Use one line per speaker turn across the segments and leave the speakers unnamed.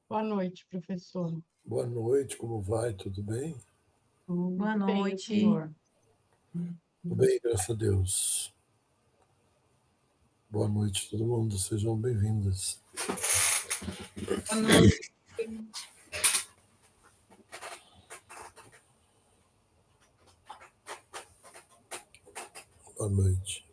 Boa noite, professor.
Boa noite, como vai? Tudo bem?
Tudo
Boa
bem,
noite.
senhor?
Tudo bem, graças a Deus. Boa noite, todo mundo. Sejam bem-vindas.
Boa noite.
Boa noite.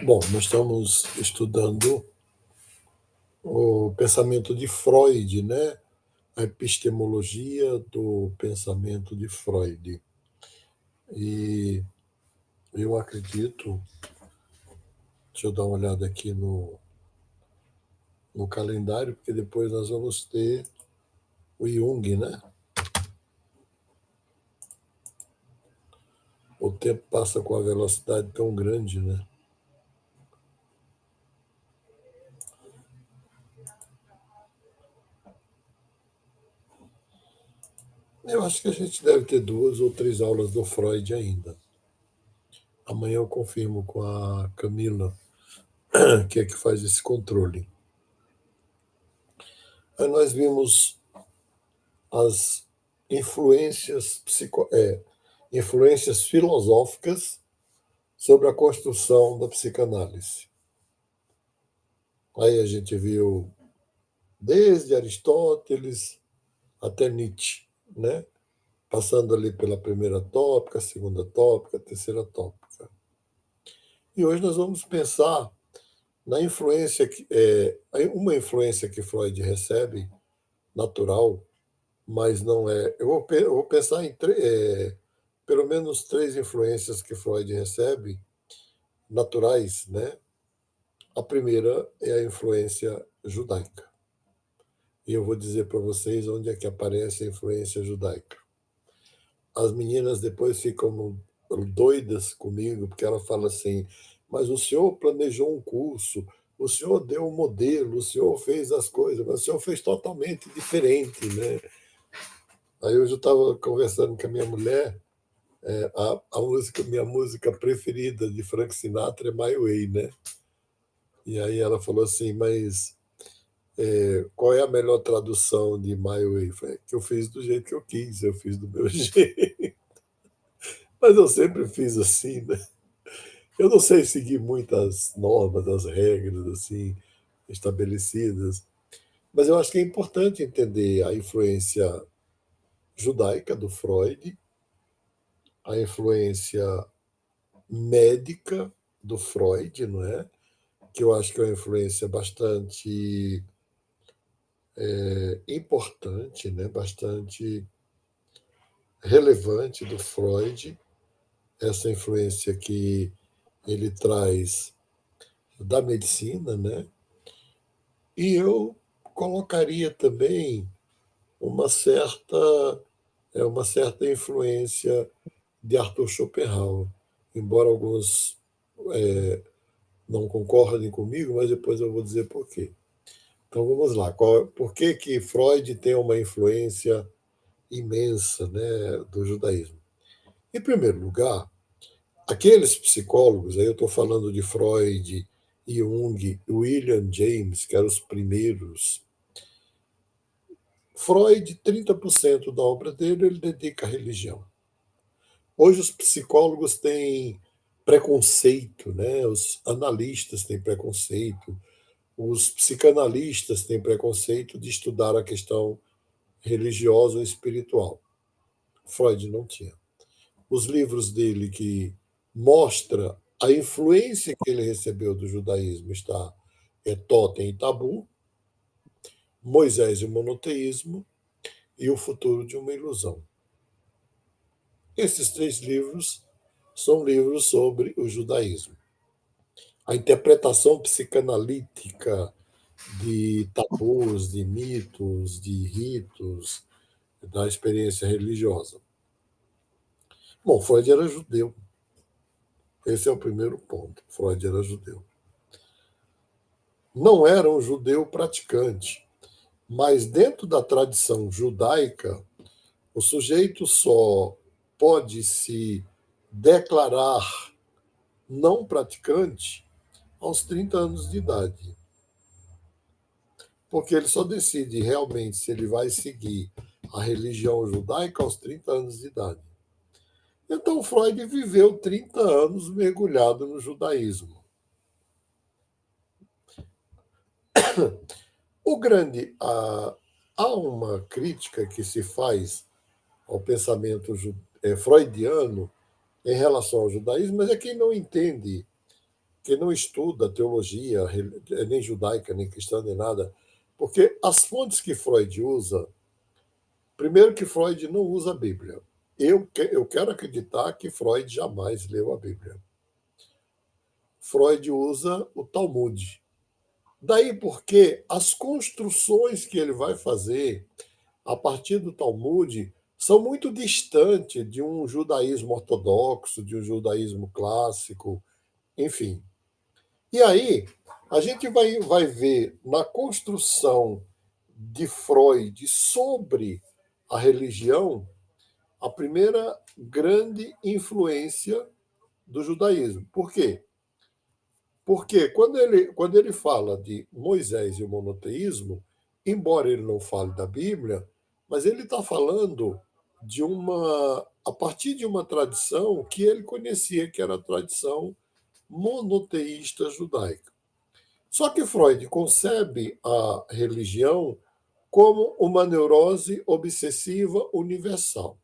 Bom, nós estamos estudando o pensamento de Freud, né? A epistemologia do pensamento de Freud. E eu acredito, deixa eu dar uma olhada aqui no calendário, porque depois nós vamos ter o Jung, né? O tempo passa com uma velocidade tão grande, né? Eu acho que a gente deve ter 2 ou 3 aulas do Freud ainda. Amanhã eu confirmo com a Camila, que é que faz esse controle. Aí nós vimos as influências filosóficas sobre a construção da psicanálise. Aí a gente viu desde Aristóteles até Nietzsche, né? Passando ali pela primeira tópica, segunda tópica, terceira tópica. E hoje nós vamos pensar na influência uma influência que Freud recebe, natural, mas não é. Eu vou pensar em pelo menos 3 influências que Freud recebe, naturais, né? A primeira é a influência judaica. E eu vou dizer para vocês onde é que aparece a influência judaica. As meninas depois ficam doidas comigo, porque ela fala assim: mas o senhor planejou um curso, o senhor deu um modelo, o senhor fez as coisas, mas o senhor fez totalmente diferente, né? Aí hoje eu estava conversando com a minha mulher, minha música preferida de Frank Sinatra é My Way, né? E aí ela falou assim, mas qual é a melhor tradução de My Way? Eu falei, que eu fiz do jeito que eu quis, eu fiz do meu jeito. Mas eu sempre fiz assim, né? Eu não sei seguir muitas normas, as regras assim estabelecidas, mas eu acho que é importante entender a influência judaica do Freud, a influência médica do Freud, não é? Que eu acho que é uma influência bastante importante, né? Bastante relevante do Freud, essa influência que ele traz da medicina, né? E eu colocaria também uma certa uma certa influência de Arthur Schopenhauer, embora alguns não concordem comigo, mas depois eu vou dizer por quê. Então vamos lá, por que que Freud tem uma influência imensa, né, do judaísmo? Em primeiro lugar, aqueles psicólogos, aí eu estou falando de Freud, Jung, William James, que eram os primeiros. Freud, 30% da obra dele, ele dedica à religião. Hoje os psicólogos têm preconceito, né? Os analistas têm preconceito, os psicanalistas têm preconceito de estudar a questão religiosa ou espiritual. Freud não tinha. Os livros dele que mostra a influência que ele recebeu do judaísmo está Totem e Tabu, Moisés e o Monoteísmo e O Futuro de uma Ilusão. Esses 3 livros são livros sobre o judaísmo. A interpretação psicanalítica de tabus, de mitos, de ritos, da experiência religiosa. Bom, Freud era judeu. Esse é o primeiro ponto. Freud era judeu. Não era um judeu praticante, mas dentro da tradição judaica, o sujeito só pode se declarar não praticante aos 30 anos de idade. Porque ele só decide realmente se ele vai seguir a religião judaica aos 30 anos de idade. Então, Freud viveu 30 anos mergulhado no judaísmo. Há uma crítica que se faz ao pensamento freudiano em relação ao judaísmo, mas é quem não entende, quem não estuda teologia, nem judaica, nem cristã, nem nada, porque as fontes que Freud usa, primeiro que Freud não usa a Bíblia. Eu quero acreditar que Freud jamais leu a Bíblia. Freud usa o Talmud. Daí porque as construções que ele vai fazer a partir do Talmud são muito distantes de um judaísmo ortodoxo, de um judaísmo clássico, enfim. E aí, a gente vai ver na construção de Freud sobre a religião a primeira grande influência do judaísmo. Por quê? Porque quando ele fala de Moisés e o monoteísmo, embora ele não fale da Bíblia, mas ele está falando a partir de uma tradição que ele conhecia, que era a tradição monoteísta judaica. Só que Freud concebe a religião como uma neurose obsessiva universal.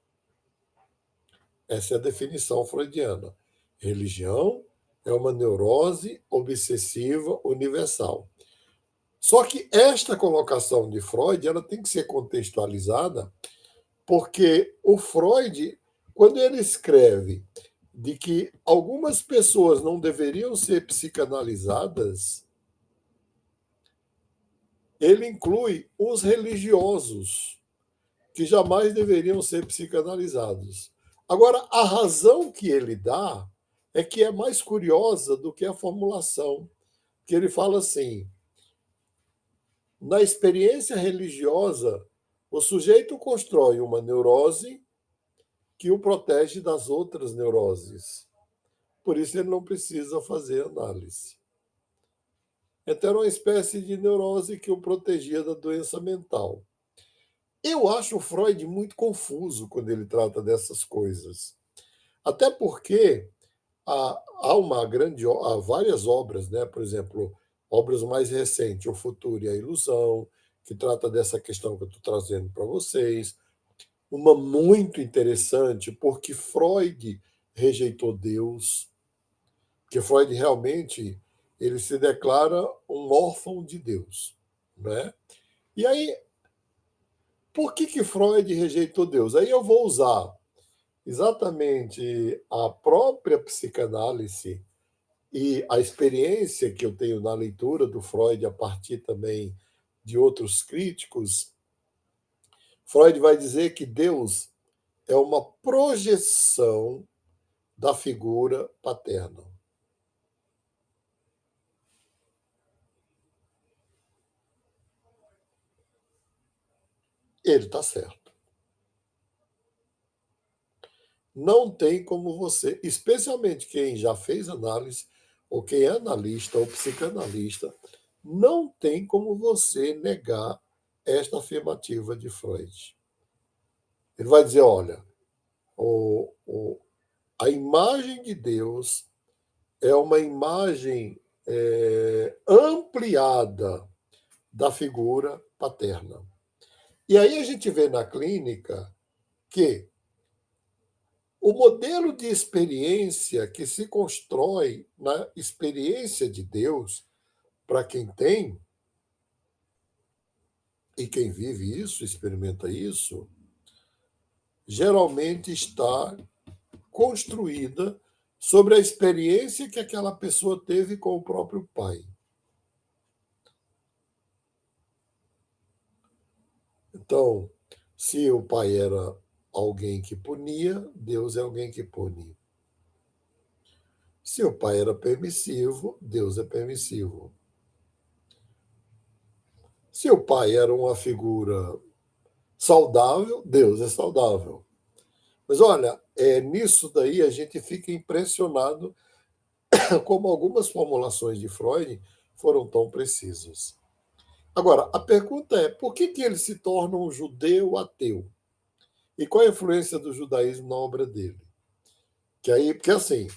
Essa é a definição freudiana. Religião é uma neurose obsessiva universal. Só que esta colocação de Freud ela tem que ser contextualizada, porque o Freud, quando ele escreve de que algumas pessoas não deveriam ser psicanalizadas, ele inclui os religiosos, que jamais deveriam ser psicanalizados. Agora, a razão que ele dá é que é mais curiosa do que a formulação, que ele fala assim: na experiência religiosa, o sujeito constrói uma neurose que o protege das outras neuroses. Por isso, ele não precisa fazer análise. Então, era uma espécie de neurose que o protegia da doença mental. Eu acho o Freud muito confuso quando ele trata dessas coisas. Até porque há várias obras, né? Por exemplo, obras mais recentes, O Futuro e a Ilusão, que trata dessa questão que eu estou trazendo para vocês. Uma muito interessante, porque Freud rejeitou Deus, que Freud realmente ele se declara um órfão de Deus, né? E aí, por que Freud rejeitou Deus? Aí eu vou usar exatamente a própria psicanálise e a experiência que eu tenho na leitura do Freud a partir também de outros críticos. Freud vai dizer que Deus é uma projeção da figura paterna. Ele está certo. Não tem como você, especialmente quem já fez análise, ou quem é analista ou psicanalista, não tem como você negar esta afirmativa de Freud. Ele vai dizer, olha, a imagem de Deus é uma imagem ampliada da figura paterna. E aí a gente vê na clínica que o modelo de experiência que se constrói na experiência de Deus, para quem tem, e quem vive isso, experimenta isso, geralmente está construída sobre a experiência que aquela pessoa teve com o próprio pai. Então, se o pai era alguém que punia, Deus é alguém que pune. Se o pai era permissivo, Deus é permissivo. Se o pai era uma figura saudável, Deus é saudável. Mas olha, nisso daí a gente fica impressionado como algumas formulações de Freud foram tão precisas. Agora, a pergunta é, por que ele se torna um judeu ateu? E qual a influência do judaísmo na obra dele? Porque assim,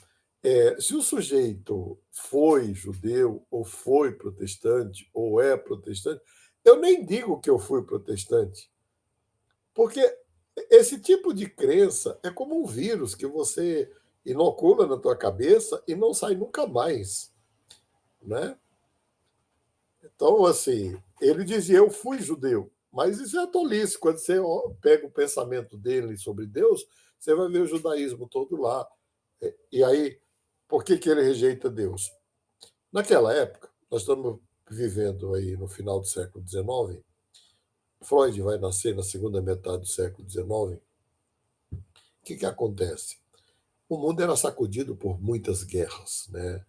se o sujeito foi judeu, ou foi protestante, ou é protestante, eu nem digo que eu fui protestante, porque esse tipo de crença é como um vírus que você inocula na tua cabeça e não sai nunca mais, né? Então, assim, ele dizia, eu fui judeu, mas isso é tolice. Quando você pega o pensamento dele sobre Deus, você vai ver o judaísmo todo lá. E aí, por que ele rejeita Deus? Naquela época, nós estamos vivendo aí no final do século XIX, Freud vai nascer na segunda metade do século XIX. O que acontece? O mundo era sacudido por muitas guerras, né?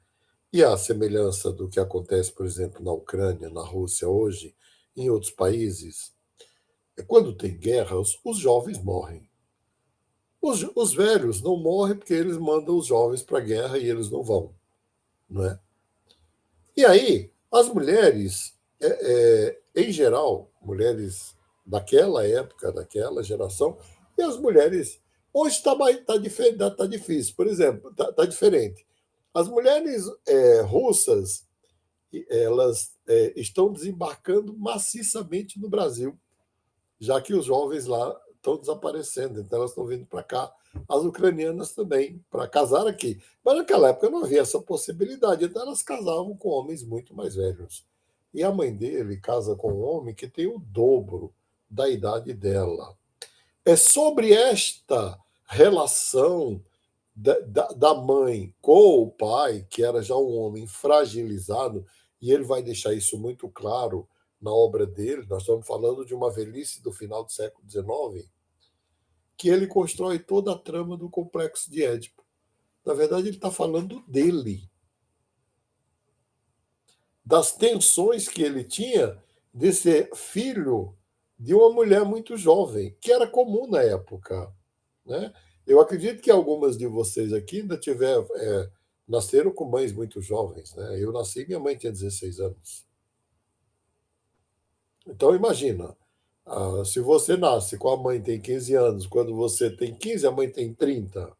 E a semelhança do que acontece, por exemplo, na Ucrânia, na Rússia hoje, em outros países, quando tem guerra, os jovens morrem. Os velhos não morrem porque eles mandam os jovens para a guerra e eles não vão, não é? E aí, as mulheres, em geral, mulheres daquela época, daquela geração, e as mulheres. Hoje tá difícil, por exemplo, está diferente. As mulheres russas, elas estão desembarcando maciçamente no Brasil, já que os jovens lá estão desaparecendo, então elas estão vindo para cá. As ucranianas também, para casar aqui. Mas naquela época não havia essa possibilidade, então elas casavam com homens muito mais velhos. E a mãe dele casa com um homem que tem o dobro da idade dela. É sobre esta relação da mãe com o pai, que era já um homem fragilizado, e ele vai deixar isso muito claro na obra dele. Nós estamos falando de uma velhice do final do século XIX, que ele constrói toda a trama do complexo de Édipo. Na verdade, ele está falando dele, das tensões que ele tinha de ser filho de uma mulher muito jovem, que era comum na época, né? Eu acredito que algumas de vocês aqui ainda nasceram com mães muito jovens, né? Eu nasci, minha mãe tinha 16 anos. Então, imagina, se você nasce com a mãe tem 15 anos, quando você tem 15, a mãe tem 30,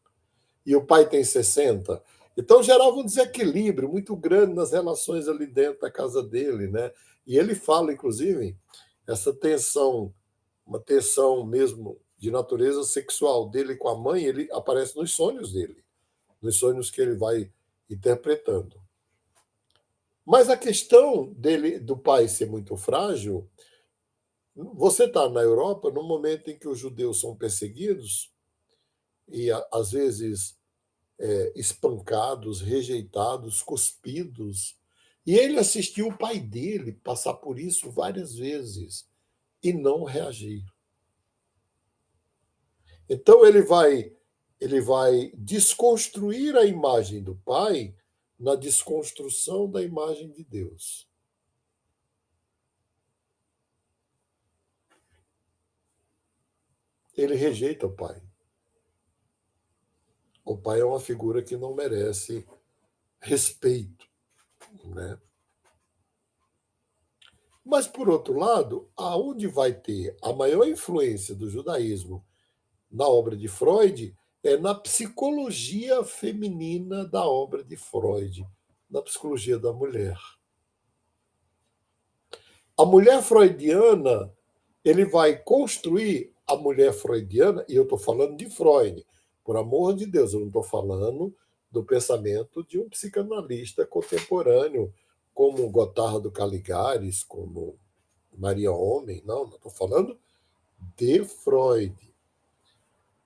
e o pai tem 60. Então, gerava um desequilíbrio muito grande nas relações ali dentro da casa dele, né? E ele fala, inclusive, essa tensão, uma tensão mesmo de natureza sexual dele com a mãe, ele aparece nos sonhos dele, nos sonhos que ele vai interpretando. Mas a questão dele, do pai ser muito frágil, você está na Europa no momento em que os judeus são perseguidos e às vezes espancados, rejeitados, cuspidos. E ele assistiu o pai dele passar por isso várias vezes e não reagir. Então ele vai desconstruir a imagem do pai na desconstrução da imagem de Deus. Ele rejeita o pai. O pai é uma figura que não merece respeito, né? Mas, por outro lado, aonde vai ter a maior influência do judaísmo na obra de Freud é na psicologia feminina da obra de Freud, na psicologia da mulher. A mulher freudiana, ele vai construir a mulher freudiana, e eu estou falando de Freud, por amor de Deus, eu não estou falando do pensamento de um psicanalista contemporâneo, como Gotardo Caligares, como Maria Homem, não estou falando de Freud.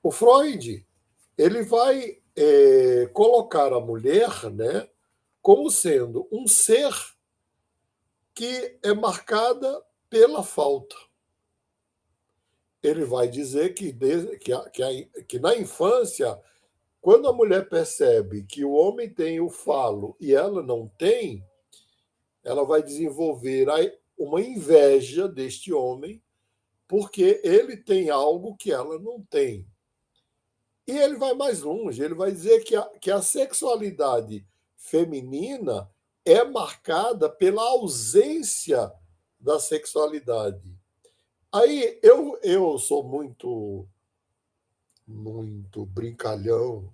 O Freud, ele vai colocar a mulher, né, como sendo um ser que é marcada pela falta. ele vai dizer que na infância, quando a mulher percebe que o homem tem o falo e ela não tem, ela vai desenvolver uma inveja deste homem, porque ele tem algo que ela não tem. E ele vai mais longe, ele vai dizer que a sexualidade feminina é marcada pela ausência da sexualidade. Aí eu sou muito brincalhão,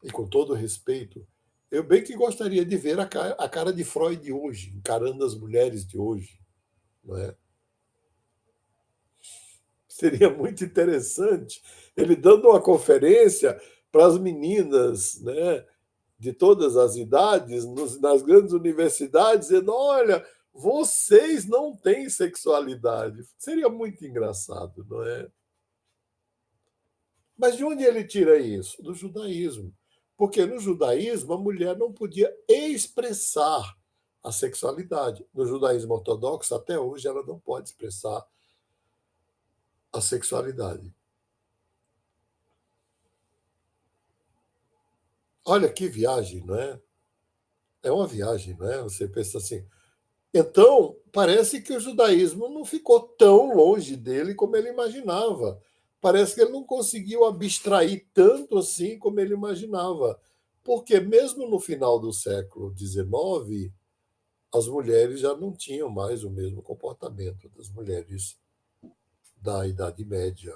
e com todo respeito, eu bem que gostaria de ver a cara de Freud hoje, encarando as mulheres de hoje. Não é? Seria muito interessante ele dando uma conferência para as meninas, né, de todas as idades, nas grandes universidades, dizendo: olha, vocês não têm sexualidade. Seria muito engraçado, não é? Mas de onde ele tira isso? Do judaísmo. Porque no judaísmo a mulher não podia expressar a sexualidade. No judaísmo ortodoxo, até hoje, ela não pode expressar a sexualidade. Olha que viagem, não é? É uma viagem, não é? Você pensa assim. Então, parece que o judaísmo não ficou tão longe dele como ele imaginava. Parece que ele não conseguiu abstrair tanto assim como ele imaginava. Porque mesmo no final do século XIX, as mulheres já não tinham mais o mesmo comportamento das mulheres da Idade Média.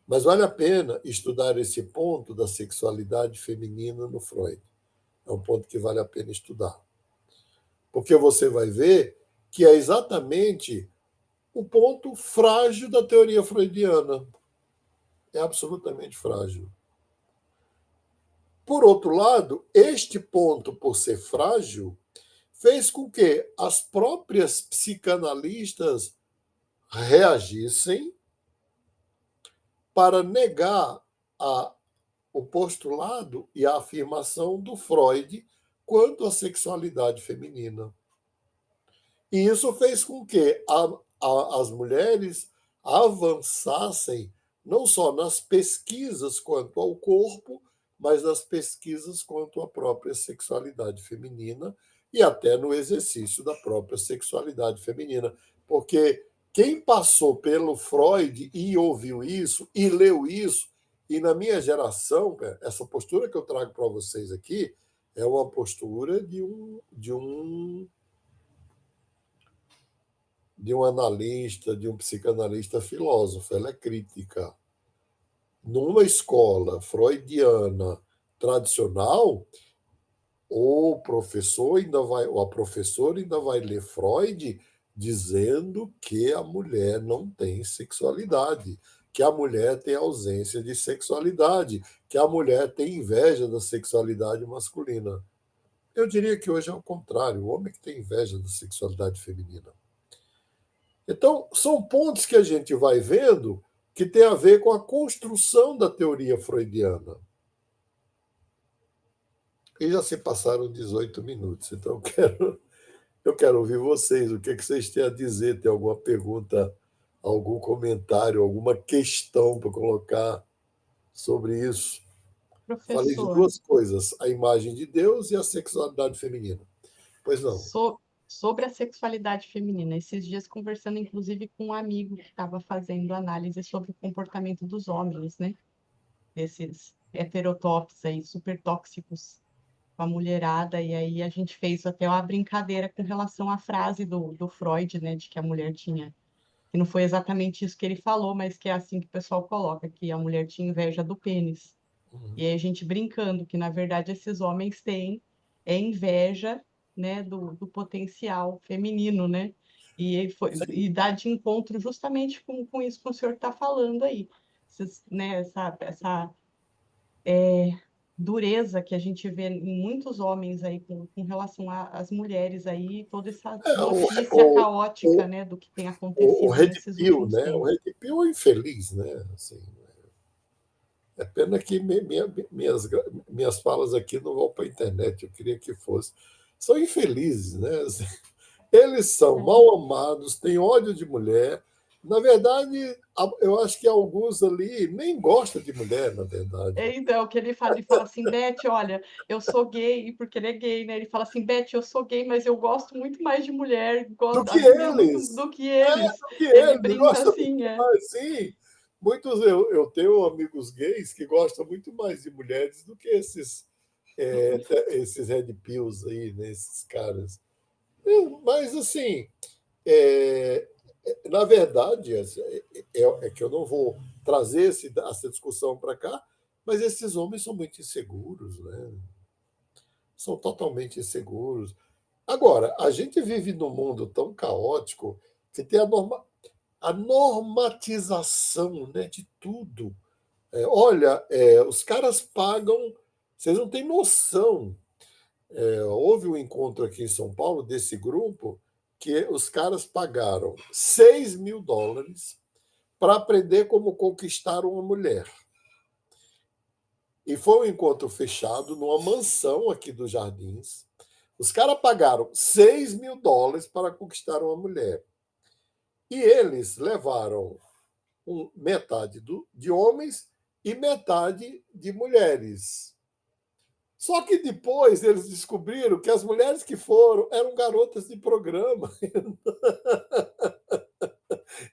Mas vale a pena estudar esse ponto da sexualidade feminina no Freud. É um ponto que vale a pena estudar. Porque você vai ver que é exatamente o ponto frágil da teoria freudiana. É absolutamente frágil. Por outro lado, este ponto, por ser frágil, fez com que as próprias psicanalistas reagissem para negar o postulado e a afirmação do Freud quanto à sexualidade feminina. E isso fez com que as mulheres avançassem não só nas pesquisas quanto ao corpo, mas nas pesquisas quanto à própria sexualidade feminina e até no exercício da própria sexualidade feminina. Porque quem passou pelo Freud e ouviu isso e leu isso, e na minha geração, essa postura que eu trago para vocês aqui é uma postura de um analista, de um psicanalista filósofo, ela é crítica. Numa escola freudiana tradicional, ou a professora ainda vai ler Freud dizendo que a mulher não tem sexualidade, que a mulher tem ausência de sexualidade, que a mulher tem inveja da sexualidade masculina. Eu diria que hoje é o contrário, o homem que tem inveja da sexualidade feminina. Então, são pontos que a gente vai vendo que tem a ver com a construção da teoria freudiana. E já se passaram 18 minutos, então eu quero ouvir vocês. O que vocês têm a dizer? Tem alguma pergunta, algum comentário, alguma questão para colocar sobre isso? Falei de
Professor,
duas coisas: a imagem de Deus e a sexualidade feminina. Pois não.
sobre a sexualidade feminina, esses dias conversando inclusive com um amigo que estava fazendo análise sobre o comportamento dos homens, né? Desses heterotópicos aí, super tóxicos com a mulherada, e aí a gente fez até uma brincadeira com relação à frase do Freud, né? De que a mulher tinha, que não foi exatamente isso que ele falou, mas que é assim que o pessoal coloca, que a mulher tinha inveja do pênis. E aí a gente brincando que, na verdade, esses homens têm inveja, né, do potencial feminino, né? E dá de encontro justamente com isso que o senhor está falando aí. Né, essa dureza que a gente vê em muitos homens aí com relação às mulheres aí, toda essa
É,
notícia caótica,
o,
né, do que tem
o
acontecido
Red
nesses
Pill,
últimos
né? O
tempos.
Red Pill é infeliz, né? Assim, é pena que minhas falas aqui não vão para a internet, eu queria que fosse. São infelizes, né? Assim, Eles são mal amados, têm ódio de mulher. Na verdade, eu acho que alguns ali nem gostam de mulher, na verdade.
Então, que ele fala assim, Beth, olha, eu sou gay, porque ele é gay, né? Ele fala assim, Beth, eu sou gay, mas eu gosto muito mais de mulher,
Do
gosto,
que
admiro muito
eles.
do que eles.
Do que
Ele
eles.
brinca
Gostam muito
assim,
mais, sim. Muitos, eu tenho amigos gays que gostam muito mais de mulheres do que esses red pills aí, né? Esses caras. Mas, assim, é, na verdade, é que eu não vou trazer essa discussão para cá, mas esses homens são muito inseguros, né? São totalmente inseguros. Agora, a gente vive num mundo tão caótico que tem a normatização, né, de tudo. Olha, os caras pagam, vocês não têm noção. Houve um encontro aqui em São Paulo desse grupo que os caras pagaram US$ 6.000 para aprender como conquistar uma mulher. E foi um encontro fechado numa mansão aqui dos Jardins. Os caras pagaram US$ 6.000 para conquistar uma mulher. E eles levaram metade de homens e metade de mulheres. Só que depois eles descobriram que as mulheres que foram eram garotas de programa.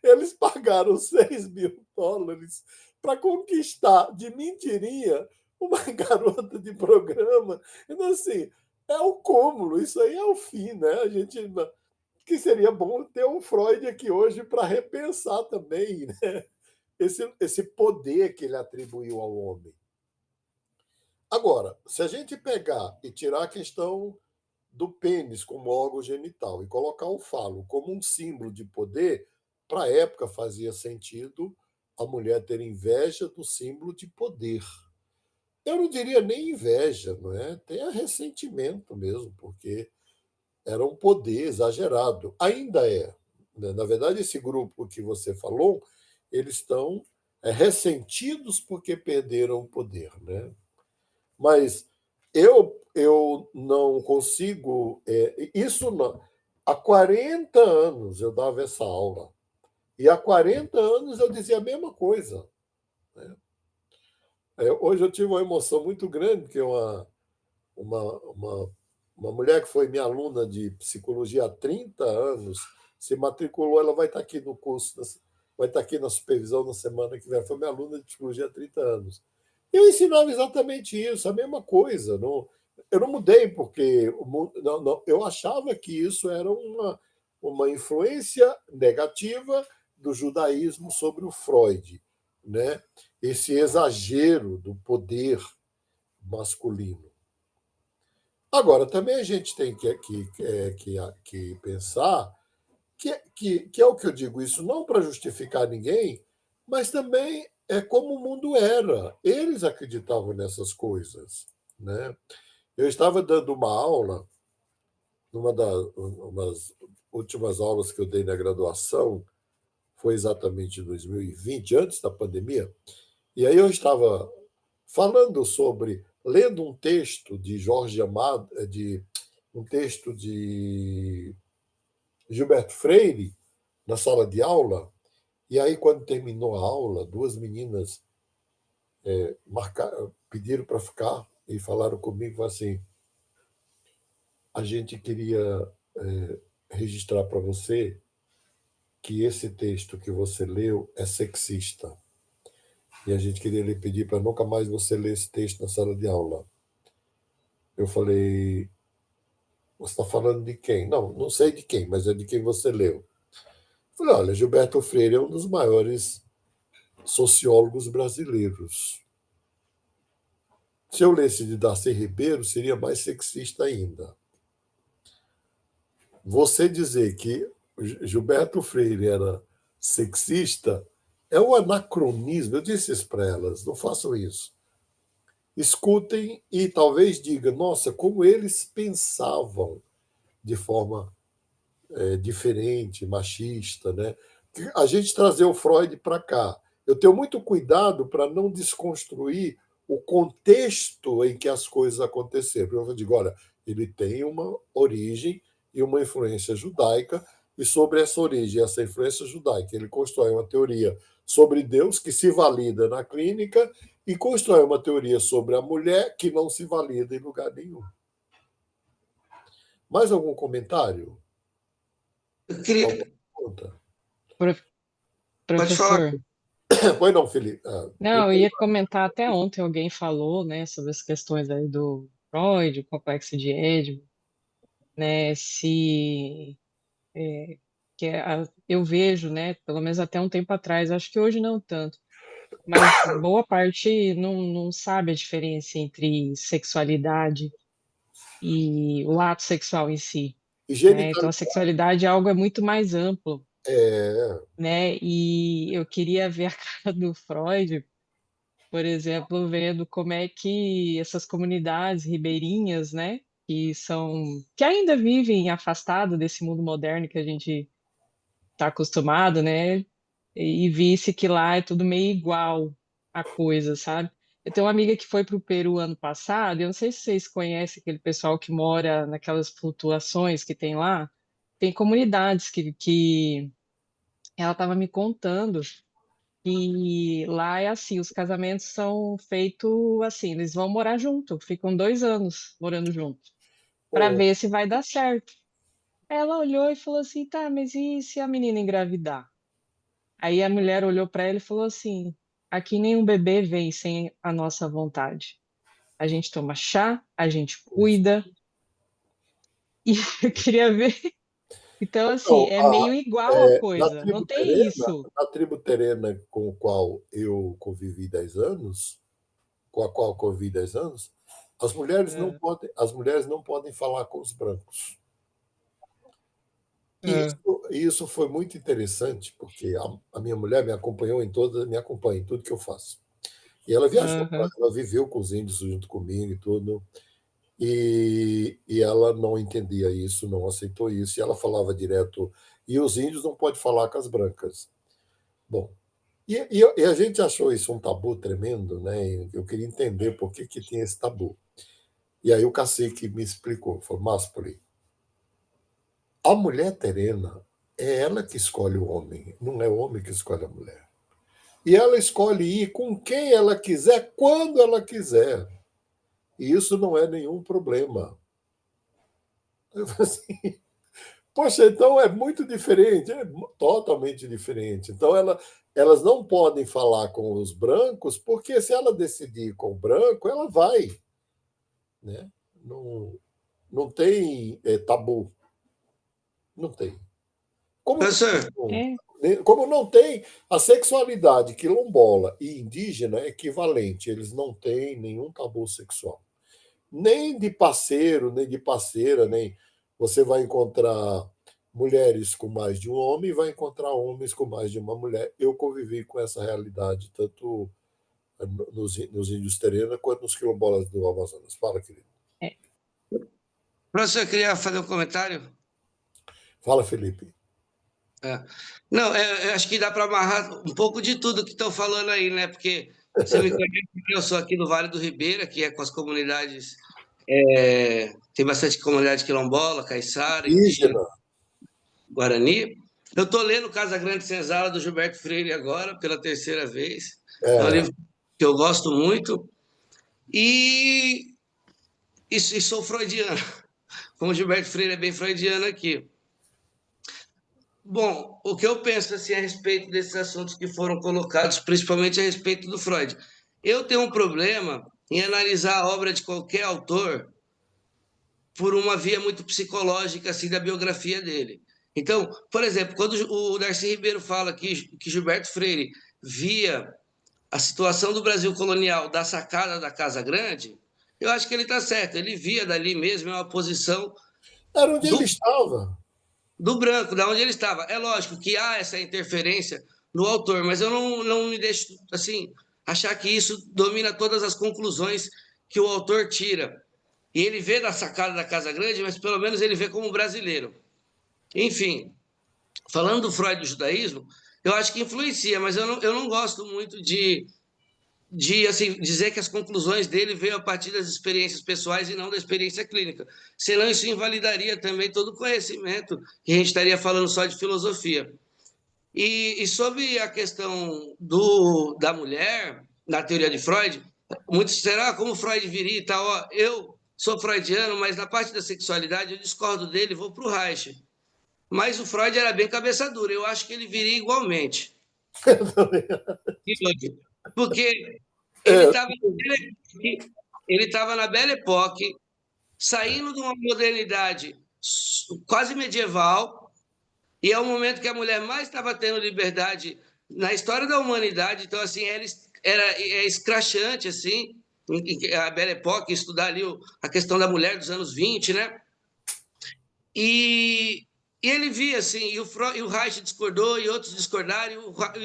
Eles pagaram US$ 6.000 para conquistar de mentirinha uma garota de programa. Então, assim, é o cúmulo, isso aí é o fim, né? A gente que seria bom ter um Freud aqui hoje para repensar também, né? Esse poder que ele atribuiu ao homem. Agora, se a gente pegar e tirar a questão do pênis como órgão genital e colocar o falo como um símbolo de poder, para a época fazia sentido a mulher ter inveja do símbolo de poder. Eu não diria nem inveja, não é? Tem ressentimento mesmo, porque era um poder exagerado. Ainda é. Né? Na verdade, esse grupo que você falou, eles estão ressentidos porque perderam o poder, né? Mas eu não consigo. Isso não. Há 40 anos eu dava essa aula. E há 40 anos eu dizia a mesma coisa. Né? Hoje eu tive uma emoção muito grande, porque uma, uma, uma mulher que foi minha aluna de psicologia há 30 anos se matriculou, ela vai estar aqui no curso, vai estar aqui na supervisão na semana que vem. Foi minha aluna de psicologia há 30 anos. Eu ensinava exatamente isso, a mesma coisa. Não, eu não mudei, porque eu achava que isso era uma influência negativa do judaísmo sobre o Freud, né? Esse exagero do poder masculino. Agora, também a gente tem que pensar que é o que eu digo, isso não para justificar ninguém, mas também é como o mundo era. Eles acreditavam nessas coisas. Né? Eu estava dando uma aula, umas últimas aulas que eu dei na graduação, foi exatamente em 2020, antes da pandemia, e aí eu estava falando lendo um texto de Jorge Amado, um texto de Gilberto Freire, na sala de aula, e aí, quando terminou a aula, duas meninas pediram para ficar e falaram comigo assim: a gente queria registrar para você que esse texto que você leu é sexista. E a gente queria lhe pedir para nunca mais você ler esse texto na sala de aula. Eu falei: você está falando de quem? Não, não sei de quem, mas é de quem você leu. Eu falei: olha, Gilberto Freire é um dos maiores sociólogos brasileiros. Se eu lesse de Darcy Ribeiro, seria mais sexista ainda. Você dizer que Gilberto Freire era sexista é um anacronismo. Eu disse isso para elas: não façam isso. Escutem e talvez digam: nossa, como eles pensavam de forma diferente, machista, né? A gente trazer o Freud para cá. Eu tenho muito cuidado para não desconstruir o contexto em que as coisas aconteceram. Eu digo: olha, ele tem uma origem e uma influência judaica, e sobre essa origem, essa influência judaica, ele constrói uma teoria sobre Deus que se valida na clínica e constrói uma teoria sobre a mulher que não se valida em lugar nenhum. Mais algum comentário?
Eu queria...
Alguma pergunta?
Pode falar.
Professor,
Pois não, Felipe.
não, eu ia comentar até ontem, alguém falou, né, sobre as questões aí do Freud, o complexo de Édipo, né, se, eu vejo, né, pelo menos até um tempo atrás, acho que hoje não tanto, mas boa parte não sabe a diferença entre sexualidade e o ato sexual em si,
E
né,
genital
então a sexualidade é algo muito mais amplo,
é,
né, e eu queria ver a cara do Freud, por exemplo, vendo como é que essas comunidades ribeirinhas, né, que ainda vivem afastado desse mundo moderno que a gente está acostumado, né, e visse que lá é tudo meio igual a coisa, sabe? Eu tenho uma amiga que foi para o Peru ano passado, eu não sei se vocês conhecem aquele pessoal que mora naquelas flutuações que tem lá, tem comunidades que ela estava me contando e lá é assim, os casamentos são feitos assim, eles vão morar junto, ficam 2 anos morando junto, para
pô,
ver se vai dar certo. Ela olhou e falou assim, tá, mas e se a menina engravidar? Aí a mulher olhou para ela e falou assim, aqui nenhum bebê vem sem a nossa vontade. A gente toma chá, a gente cuida, e eu queria ver. Então, assim,
então,
é meio igual a
na
coisa, não
tribo
tem
terena,
isso.
na tribo terena com a qual eu convivi 10 anos, com a qual convivi 10 anos,
É,
as mulheres não podem falar com os brancos. E
é,
isso foi muito interessante, porque a minha mulher me acompanha em tudo que eu faço. E ela viajou,
aham,
ela viveu com os índios junto comigo e tudo, e ela não entendia isso, não aceitou isso, e ela falava direto, e os índios não podem falar com as brancas. Bom, e a gente achou isso um tabu tremendo, né? E eu queria entender por que, que tinha esse tabu. E aí o cacique me explicou, falou, Máspoli, a mulher terena é ela que escolhe o homem, não é o homem que escolhe a mulher. E ela escolhe ir com quem ela quiser, quando ela quiser. E isso não é nenhum problema. Eu falei assim, poxa, então é muito diferente, é totalmente diferente. Então elas não podem falar com os brancos, porque se ela decidir com o branco, ela vai. Né? Não, não tem tabu. Não tem. Como
Professor,
é,
como não tem a sexualidade quilombola e indígena é equivalente, eles não têm nenhum tabu sexual. Nem de parceiro, nem de parceira, nem você vai encontrar mulheres com mais de um homem e vai encontrar homens com mais de uma mulher. Eu convivi com essa realidade tanto nos índios terena quanto nos quilombolas do Amazonas. Fala, querido.
é,
professor, eu queria fazer um comentário.
Fala, Felipe.
Não, eu acho que dá para amarrar um pouco de tudo que estão falando aí, né? Porque você me conhece, eu sou aqui do Vale do Ribeira, que é com as comunidades, tem bastante comunidade quilombola, caiçara, indígena,
Indígena.
guarani. Eu estou lendo Casa Grande Senzala, do Gilberto Freire, agora, pela terceira vez. É um
É,
livro que eu gosto muito. E sou freudiano, como o Gilberto Freire é bem freudiano aqui. Bom, o que eu penso assim, a respeito desses assuntos que foram colocados, principalmente a respeito do Freud, eu tenho um problema em analisar a obra de qualquer autor por uma via muito psicológica assim da biografia dele. Então, por exemplo, quando o Darcy Ribeiro fala que Gilberto Freire via a situação do Brasil colonial da sacada da Casa Grande, eu acho que ele está certo. Ele via dali mesmo uma posição
era onde ele
do
estava.
branco, da onde ele estava. É lógico que há essa interferência no autor, mas eu não me deixo assim achar que isso domina todas as conclusões que o autor tira. E ele vê da sacada da Casa Grande, mas pelo menos ele vê como brasileiro. Enfim, falando do Freud e do judaísmo, eu acho que influencia, mas eu não gosto muito de assim, dizer que as conclusões dele veio a partir das experiências pessoais e não da experiência clínica. Senão isso invalidaria também todo o conhecimento que a gente estaria falando só de filosofia. E sobre a questão da mulher, na teoria de Freud, muitos será como Freud viria e tal. Ó, eu sou freudiano, mas na parte da sexualidade eu discordo dele, vou para o Reich. Mas o Freud era bem cabeça dura, eu acho que ele viria igualmente. Porque ele estava na Belle Époque, saindo de uma modernidade quase medieval, e é o momento que a mulher mais estava tendo liberdade na história da humanidade. Então, assim, é escrachante, assim, a Belle Époque, estudar ali a questão da mulher dos anos 20, né? E ele via assim, e o Reich discordou, e outros discordaram, e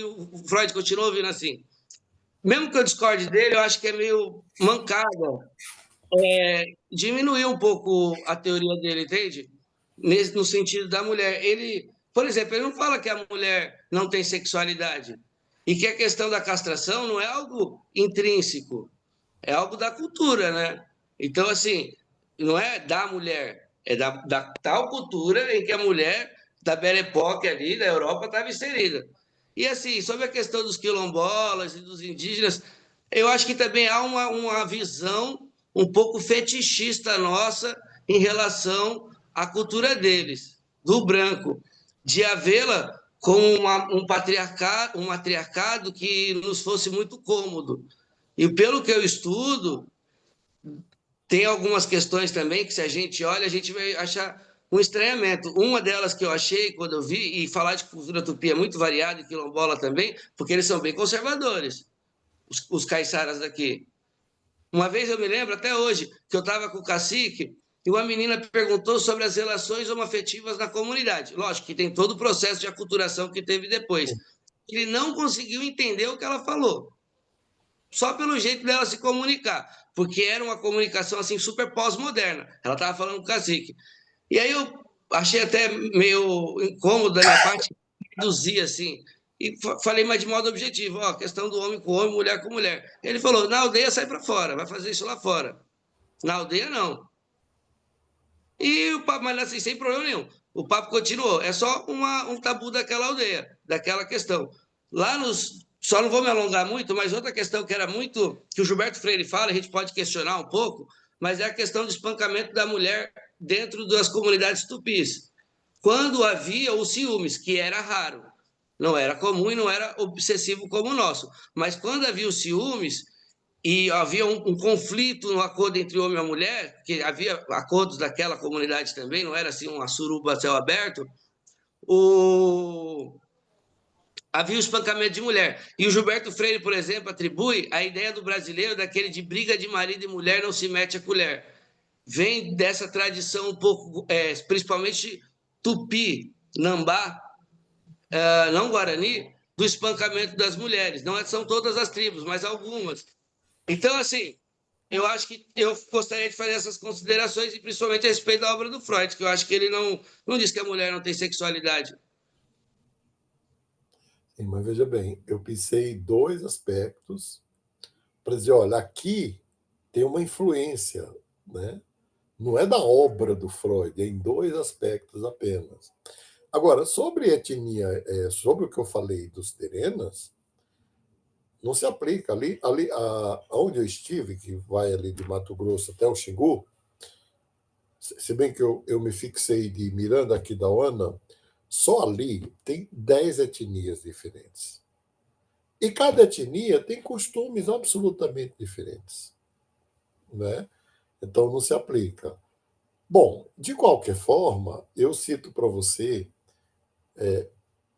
o Freud continuou vindo assim. Mesmo que eu discorde dele, eu acho que é meio mancada. Diminuir um pouco a teoria dele, entende? No sentido da mulher. Ele, por exemplo, ele não fala que a mulher não tem sexualidade. E que a questão da castração não é algo intrínseco, é algo da cultura, né? Então, assim, não é da mulher, é da tal cultura em que a mulher da Belle Époque ali, da Europa, estava inserida. E, assim, sobre a questão dos quilombolas e dos indígenas, eu acho que também há uma visão um pouco fetichista nossa em relação à cultura deles, do branco, de havê-la como um matriarcado que nos fosse muito cômodo. E pelo que eu estudo, tem algumas questões também que, se a gente olha, a gente vai achar um estranhamento. Uma delas que eu achei quando eu vi, e falar de cultura tupi é muito variado, e quilombola também, porque eles são bem conservadores, os caiçaras daqui. Uma vez eu me lembro, até hoje, que eu estava com o cacique e uma menina perguntou sobre as relações homoafetivas na comunidade. Lógico que tem todo o processo de aculturação que teve depois. Ele não conseguiu entender o que ela falou, só pelo jeito dela se comunicar, porque era uma comunicação assim super pós-moderna. Ela estava falando com o cacique. E aí eu achei até meio incômodo da minha parte reduzir assim. E falei, mas de modo objetivo, ó, questão do homem com homem, mulher com mulher. Ele falou, na aldeia sai para fora, vai fazer isso lá fora. Na aldeia não. E o papo, mas assim, sem problema nenhum. O papo continuou. É só um tabu daquela aldeia, daquela questão. Lá nos. Só não vou me alongar muito, mas outra questão que era muito. Que o Gilberto Freire fala, a gente pode questionar um pouco, mas é a questão do espancamento da mulher dentro das comunidades tupis. Quando havia os ciúmes, que era raro. Não era comum e não era obsessivo como o nosso. Mas quando havia os ciúmes, e havia um conflito no acordo entre o homem e a mulher, que havia acordos daquela comunidade também, não era assim uma suruba a céu aberto, havia o espancamento de mulher. E o Gilberto Freire, por exemplo, atribui a ideia do brasileiro daquele de briga de marido e mulher não se mete a colher. Vem dessa tradição um pouco, principalmente tupi, nambá, não guarani, do espancamento das mulheres. Não são todas as tribos, mas algumas. Então, assim, eu acho que eu gostaria de fazer essas considerações, e principalmente a respeito da obra do Freud, que eu acho que ele não diz que a mulher não tem sexualidade.
Sim, mas veja bem, eu pensei em dois aspectos para dizer, olha, aqui tem uma influência, né? Não é da obra do Freud, é em dois aspectos apenas. Agora, sobre etnia, sobre o que eu falei dos terenas, não se aplica. Onde eu estive, que vai ali de Mato Grosso até o Xingu, se bem que eu me fixei de Miranda, aqui da Ana, só ali tem 10 etnias diferentes. E cada etnia tem costumes absolutamente diferentes. Né? Então, não se aplica. Bom, de qualquer forma, eu cito para você,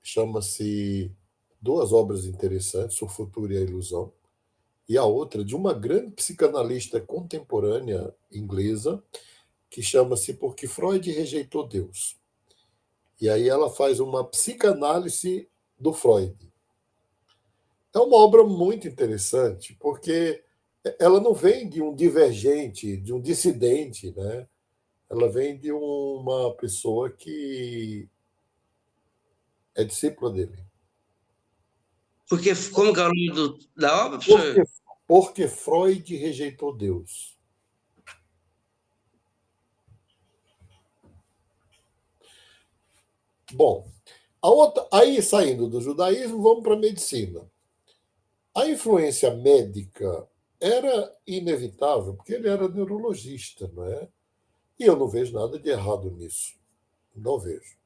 chama-se duas obras interessantes, O Futuro e a Ilusão, e a outra de uma grande psicanalista contemporânea inglesa, que chama-se Porque Freud Rejeitou Deus. E aí ela faz uma psicanálise do Freud. É uma obra muito interessante, porque ela não vem de um divergente, de um dissidente, né? Ela vem de uma pessoa que é discípula dele.
Porque, como que é o nome da obra,
Porque,
professor?
Porque Freud rejeitou Deus. Bom, aí saindo do judaísmo, vamos para a medicina. A influência médica era inevitável, porque ele era neurologista, não é? E eu não vejo nada de errado nisso. Não vejo.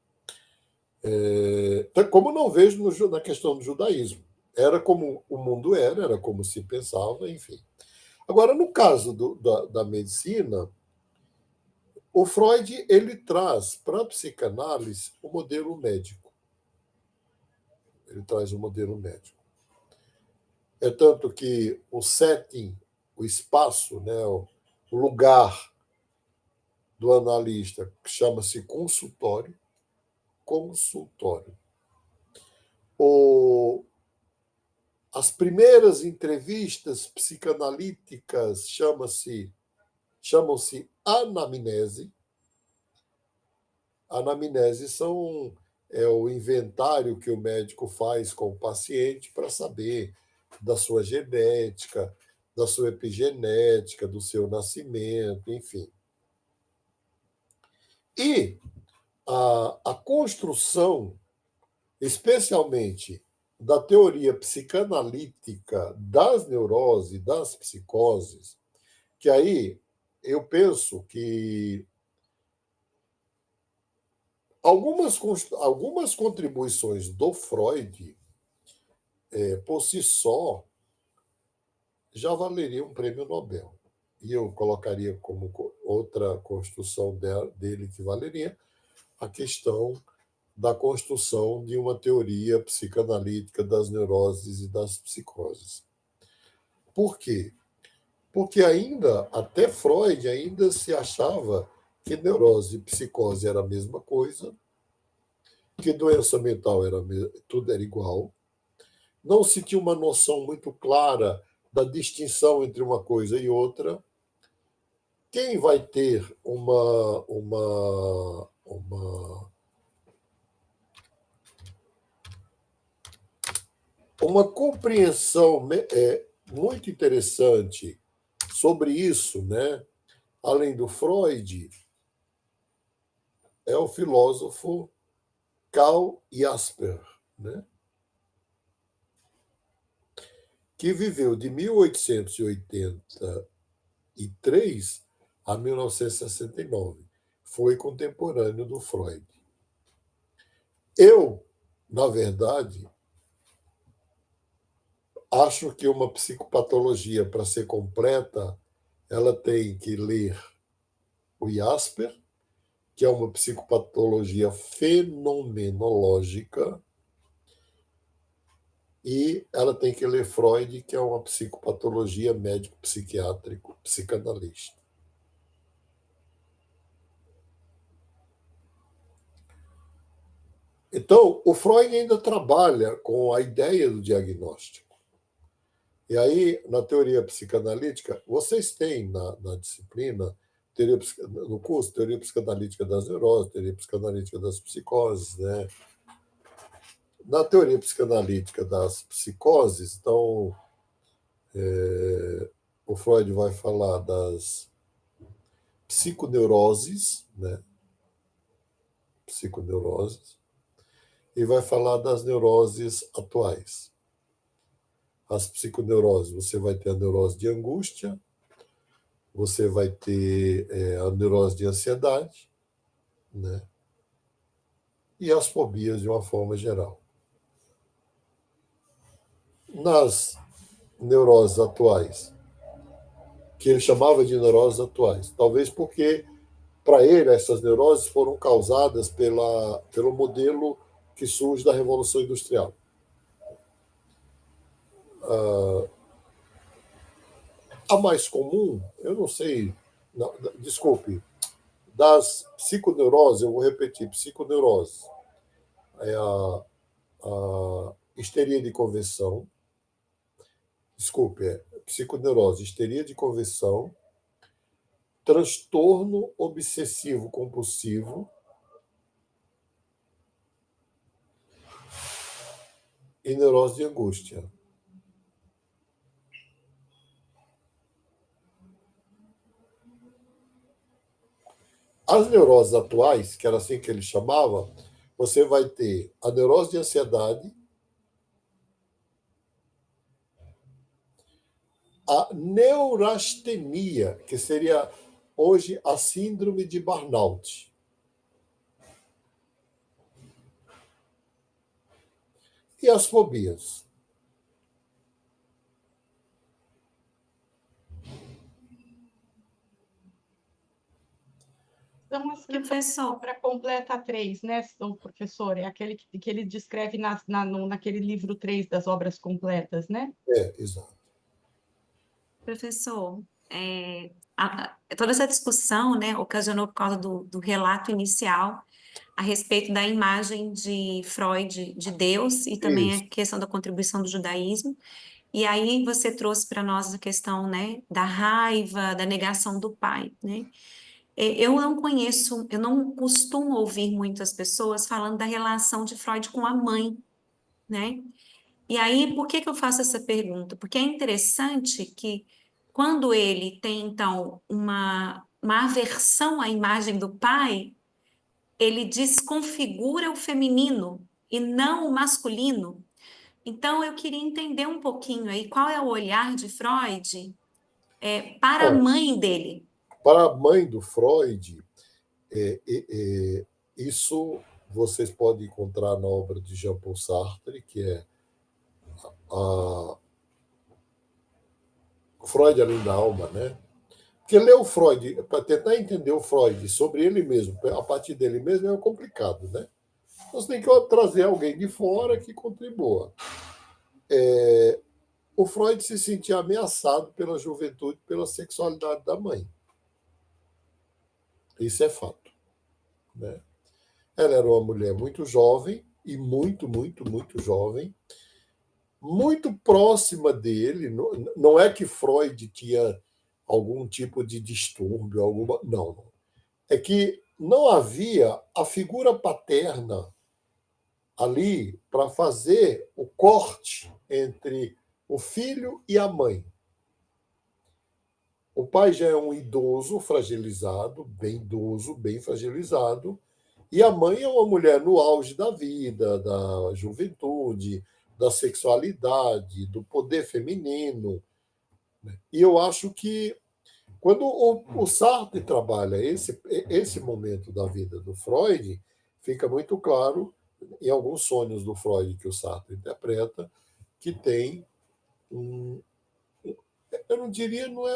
Como não vejo na questão do judaísmo. Era como o mundo era como se pensava, enfim. Agora, no caso da medicina, o Freud ele traz para a psicanálise o modelo médico. Ele traz o modelo médico. É tanto que o setting, o espaço, né, o lugar do analista chama-se consultório. Consultório. As primeiras entrevistas psicanalíticas chamam-se anamnese. Anamnese é o inventário que o médico faz com o paciente para saber da sua genética, da sua epigenética, do seu nascimento, enfim. E a construção, especialmente da teoria psicanalítica das neuroses, das psicoses, que aí eu penso que algumas contribuições do Freud, por si só, já valeria um prêmio Nobel. E eu colocaria como outra construção dele que valeria a questão da construção de uma teoria psicanalítica das neuroses e das psicoses. Por quê? Porque até Freud ainda se achava que neurose e psicose era a mesma coisa, que doença mental tudo era igual. Não se tinha uma noção muito clara da distinção entre uma coisa e outra. Quem vai ter uma compreensão muito interessante sobre isso, né? Além do Freud, é o filósofo Karl Jasper, né? Que viveu de 1883 a 1969. Foi contemporâneo do Freud. Eu, na verdade, acho que uma psicopatologia, para ser completa, ela tem que ler o Jasper, que é uma psicopatologia fenomenológica, e ela tem que ler Freud, que é uma psicopatologia médico-psiquiátrico, psicanalista. Então, o Freud ainda trabalha com a ideia do diagnóstico. E aí, na teoria psicanalítica, vocês têm na disciplina, no curso, teoria psicanalítica das neuroses, teoria psicanalítica das psicoses, né? Na teoria psicanalítica das psicoses, então, o Freud vai falar das psiconeuroses, né? Psiconeuroses, e vai falar das neuroses atuais. As psiconeuroses, você vai ter a neurose de angústia, você vai ter a neurose de ansiedade, né? E as fobias de uma forma geral. Nas neuroses atuais, que ele chamava de neuroses atuais, talvez porque, para ele, essas neuroses foram causadas pelo modelo que surge da Revolução Industrial. A mais comum, eu não sei, não, desculpe, das psiconeuroses, eu vou repetir, psiconeurose, é a histeria de conversão, psiconeurose, histeria de conversão, transtorno obsessivo compulsivo e neurose de angústia. As neuroses atuais, que era assim que ele chamava, você vai ter a neurose de ansiedade, a neurastenia, que seria hoje a síndrome de burnout. E as fobias.
Então, as que
Professor,
para completa 3, né, o professor? É aquele que ele descreve naquele livro 3 das obras completas, né?
Exato.
professor, toda essa discussão, né, ocasionou por causa do relato inicial a respeito da imagem de Freud de Deus e também
Isso.
a questão da contribuição do judaísmo. E aí você trouxe para nós a questão, né, da raiva, da negação do pai, né? Eu não conheço, eu não costumo ouvir muitas pessoas falando da relação de Freud com a mãe, né? E aí, por que que eu faço essa pergunta? Porque é interessante que quando ele tem, então, uma aversão à imagem do pai, ele desconfigura o feminino e não o masculino. Então, eu queria entender um pouquinho aí qual é o olhar de Freud para a
Bom,
mãe dele.
para a mãe do Freud, isso vocês podem encontrar na obra de Jean-Paul Sartre, que é a Freud além da alma, né? Porque ler o Freud, para tentar entender o Freud sobre ele mesmo, a partir dele mesmo, é complicado, né? Então, você tem que trazer alguém de fora que contribua. O Freud se sentia ameaçado pela juventude, pela sexualidade da mãe. Isso é fato, né? Ela era uma mulher muito jovem, e muito jovem, muito próxima dele. Não é que Freud tinha algum tipo de distúrbio, alguma. Não. É que não havia a figura paterna ali para fazer o corte entre o filho e a mãe. O pai já é um idoso fragilizado, bem fragilizado, e a mãe é uma mulher no auge da vida, da juventude, da sexualidade, do poder feminino. E eu acho que quando o Sartre trabalha esse momento da vida do Freud, fica muito claro, em alguns sonhos do Freud que o Sartre interpreta, que tem um. Eu não diria, não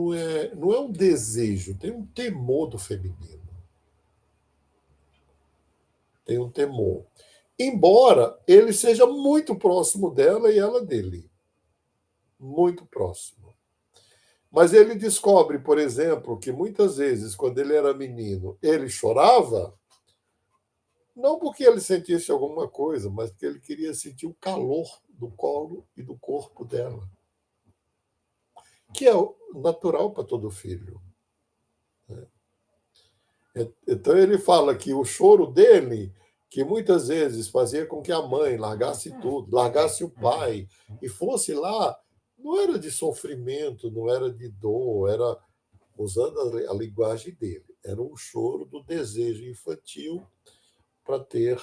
é um desejo, tem um temor do feminino. Tem um temor. Embora ele seja muito próximo dela e ela dele. Muito próximo. Mas ele descobre, por exemplo, que muitas vezes, quando ele era menino, ele chorava, não porque ele sentisse alguma coisa, mas porque ele queria sentir o calor do colo e do corpo dela, que é natural para todo filho. Então ele fala que o choro dele, que muitas vezes fazia com que a mãe largasse tudo, largasse o pai e fosse lá, não era de sofrimento, não era de dor, era, usando a linguagem dele, era um choro do desejo infantil para ter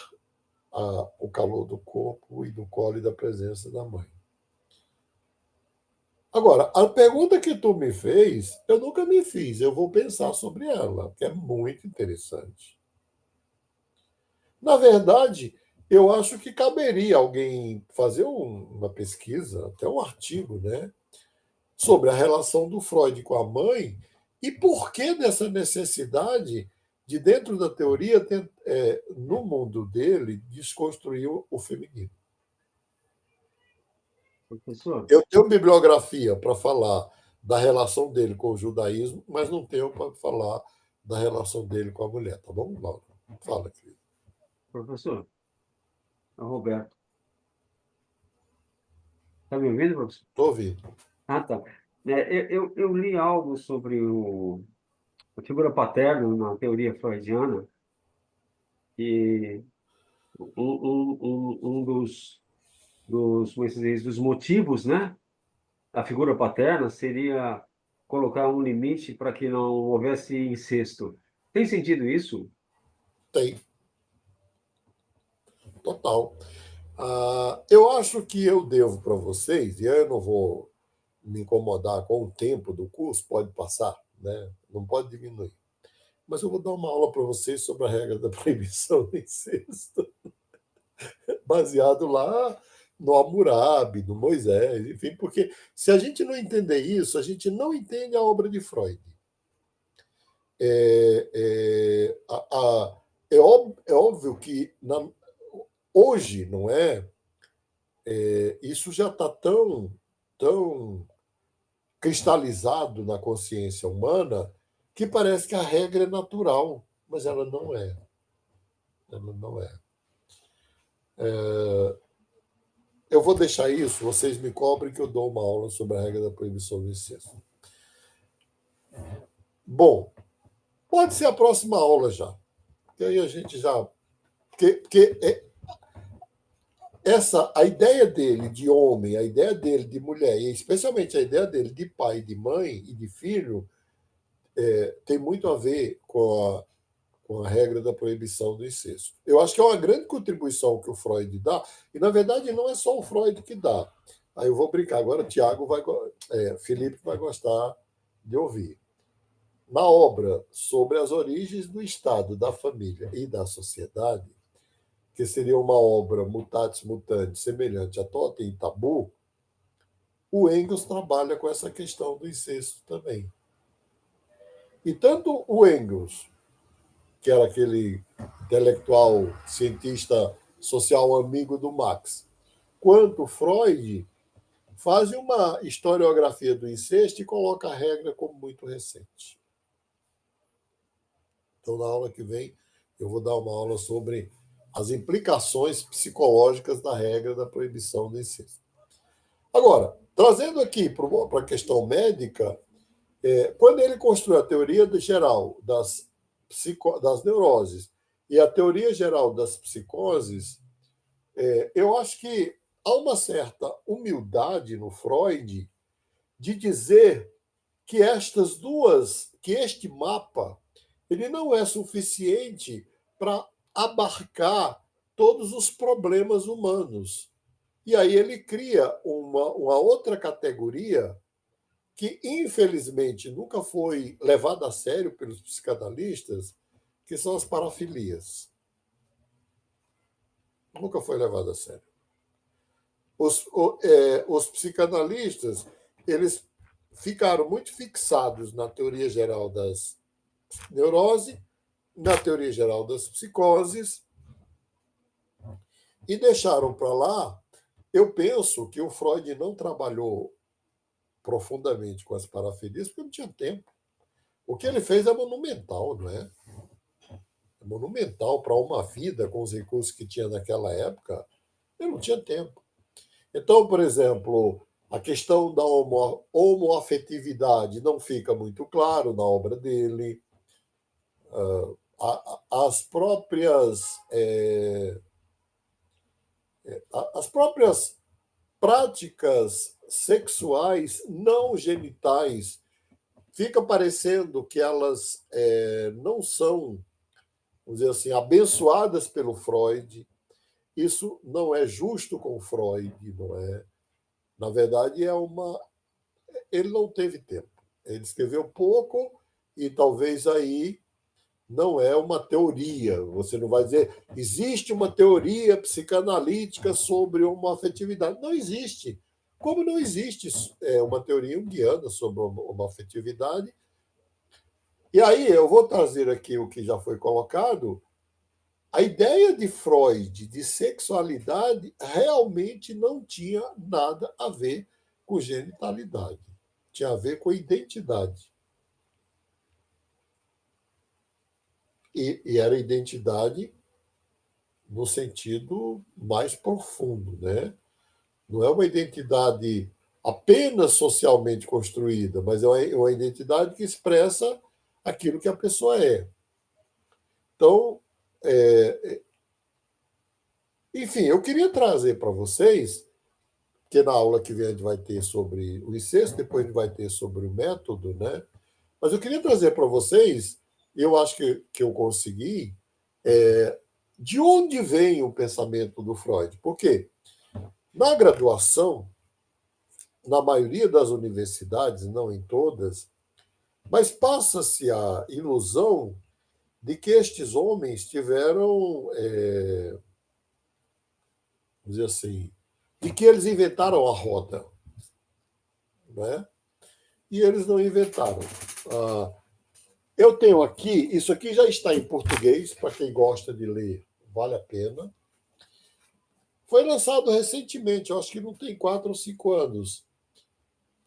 o calor do corpo e do colo e da presença da mãe. Agora, a pergunta que tu me fez, eu nunca me fiz, eu vou pensar sobre ela, que é muito interessante. Na verdade, eu acho que caberia alguém fazer uma pesquisa, até um artigo, né, sobre a relação do Freud com a mãe e por que dessa necessidade de, dentro da teoria, no mundo dele, desconstruir o feminino.
Professor,
Eu tenho bibliografia para falar da relação dele com o judaísmo, mas não tenho para falar da relação dele com a mulher, tá bom, Laura? Fala, querido.
professor, é o Roberto. Está me ouvindo, professor?
Estou ouvindo.
Ah, tá. Eu li algo sobre a figura paterna na teoria freudiana e um como é que se diz, dos motivos, né, da figura paterna seria colocar um limite para que não houvesse incesto. Tem sentido isso?
Tem, total. Eu acho que eu devo para vocês, e eu não vou me incomodar com o tempo do curso, pode passar, né? Não pode diminuir. Mas eu vou dar uma aula para vocês sobre a regra da proibição do incesto, baseado lá no Hammurabi, no Moisés, enfim, porque se a gente não entender isso, a gente não entende a obra de Freud. É, é, é óbvio que hoje, não é? Isso já está tão cristalizado na consciência humana que parece que a regra é natural, mas ela não é. Ela não é. Eu vou deixar isso, vocês me cobrem que eu dou uma aula sobre a regra da proibição do incesto. Bom, pode ser a próxima aula já, porque aí a gente já. Porque a ideia dele de homem, a ideia dele de mulher, e especialmente a ideia dele de pai, de mãe e de filho, tem muito a ver com a regra da proibição do incesto. Eu acho que é uma grande contribuição que o Freud dá, e na verdade não é só o Freud que dá. Aí eu vou brincar, agora Felipe vai gostar de ouvir. Na obra sobre as origens do Estado, da família e da sociedade, que seria uma obra mutatis mutandis, semelhante a Totem e Tabu, o Engels trabalha com essa questão do incesto também. E tanto o Engels, que era aquele intelectual, cientista social amigo do Marx, quanto Freud fazem uma historiografia do incesto e colocam a regra como muito recente. Então, na aula que vem, eu vou dar uma aula sobre as implicações psicológicas da regra da proibição do incesto. Agora, trazendo aqui para a questão médica, quando ele construiu a teoria geral das neuroses e a teoria geral das psicoses, eu acho que há uma certa humildade no Freud de dizer que que este mapa, ele não é suficiente para abarcar todos os problemas humanos. E aí ele cria uma outra categoria que, infelizmente, nunca foi levada a sério pelos psicanalistas, que são as parafilias. Nunca foi levada a sério. Os psicanalistas, eles ficaram muito fixados na teoria geral das neuroses, na teoria geral das psicoses, e deixaram para lá. Eu penso que o Freud não trabalhou profundamente com as parafilias porque não tinha tempo. O que ele fez é monumental, não é? É monumental para uma vida com os recursos que tinha naquela época. Ele não tinha tempo. Então, por exemplo, a questão da homoafetividade não fica muito claro na obra dele. As próprias práticas sexuais não genitais, fica parecendo que elas não são, vamos dizer assim, abençoadas pelo Freud. Isso não é justo com o Freud, não é? Na verdade, ele não teve tempo. Ele escreveu pouco e talvez aí não é uma teoria. Você não vai dizer existe uma teoria psicanalítica sobre uma afetividade. Não existe. Como não existe uma teoria junguiana sobre uma afetividade. E aí eu vou trazer aqui o que já foi colocado. A ideia de Freud de sexualidade realmente não tinha nada a ver com genitalidade. Tinha a ver com identidade. E era identidade no sentido mais profundo, né? Não é uma identidade apenas socialmente construída, mas é uma identidade que expressa aquilo que a pessoa é. Então, enfim, eu queria trazer para vocês, que na aula que vem a gente vai ter sobre o incesto, depois a gente vai ter sobre o método, né? Mas eu queria trazer para vocês eu acho que eu consegui, de onde vem o pensamento do Freud. Porque na graduação, na maioria das universidades, não em todas, mas passa-se a ilusão de que estes homens tiveram, vamos dizer assim, de que eles inventaram a roda, né? E eles não inventaram. Eu tenho aqui, isso aqui já está em português, para quem gosta de ler, vale a pena. Foi lançado recentemente, eu acho que não tem 4 ou 5 anos.